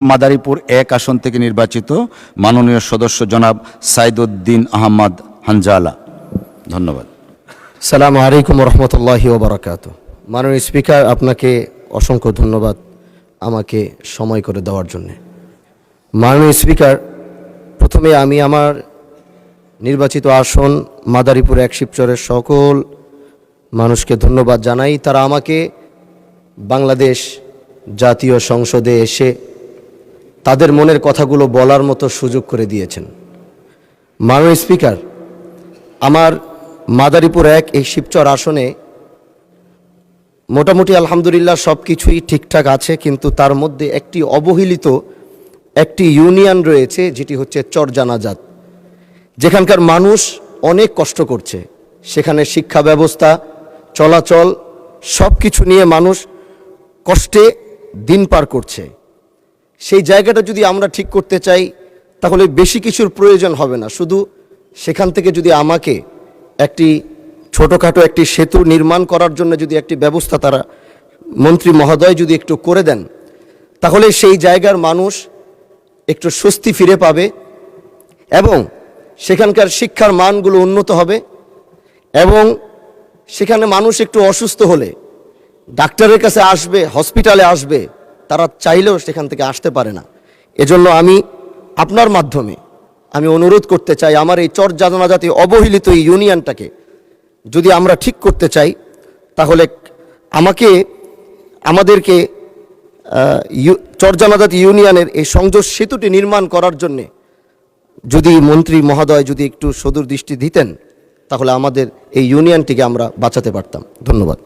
মাদারীপুর 1 আসন থেকে নির্বাচিত মাননীয় সদস্য জনাব সাইদুদ্দিন আহমদ হানজালা। ধন্যবাদ। আসসালামু আলাইকুম রহমতুল্লাহি ওয়া বারাকাতুহু। মাননীয় স্পিকার, আপনাকে অসংখ্য ধন্যবাদ আমাকে সময় করে দেওয়ার জন্য। মাননীয় স্পিকার, প্রথমে আমি আমার নির্বাচিত আসন মাদারীপুর 1 শিবচরের সকল মানুষকে ধন্যবাদ জানাই। তারা আমাকে বাংলাদেশ জাতীয় সংসদে এসে তাদের মনের কথাগুলো বলার মতো সুযোগ করে দিয়েছেন। মাননীয় স্পিকার, আমার মাদারীপুর 1 এই শিবচর আসনে মোটামুটি আলহামদুলিল্লাহ সব কিছুই ঠিকঠাক আছে, কিন্তু তার মধ্যে একটি অবহেলিত একটি ইউনিয়ন রয়েছে, যেটি হচ্ছে চরজানাজাত, যেখানকার মানুষ অনেক কষ্ট করছে। সেখানে শিক্ষা ব্যবস্থা, চলাচল সব কিছু নিয়ে মানুষ কষ্টে দিন পার করছে। সেই জায়গাটা যদি আমরা ঠিক করতে চাই তাহলে বেশি কিছুর প্রয়োজন হবে না। শুধু সেখান থেকে যদি আমাকে একটি ছোটোখাটো একটি সেতু নির্মাণ করার জন্য যদি একটি ব্যবস্থা তারা মন্ত্রী মহোদয় যদি একটু করে দেন, তাহলে সেই জায়গার মানুষ একটু স্বস্তি ফিরে পাবে এবং সেখানকার শিক্ষার মানগুলো উন্নত হবে। এবং সেখানে মানুষ একটু অসুস্থ হলে ডাক্তারের কাছে আসবে, হসপিটালে আসবে, তারা চাইলেও সেখান থেকে আসতে পারে না। এজন্য আমি আপনার মাধ্যমে আমি অনুরোধ করতে চাই, আমার এই চরজানাজাত অবহেলিত এই ইউনিয়নটাকে যদি আমরা ঠিক করতে চাই, তাহলে আমাদেরকে চরজানাজাত ইউনিয়নের এই সংযোগ সেতুটি নির্মাণ করার জন্যে যদি মন্ত্রী মহোদয় যদি একটু সদূর দৃষ্টি দিতেন, তাহলে আমাদের এই ইউনিয়নটিকে আমরা বাঁচাতে পারতাম। ধন্যবাদ।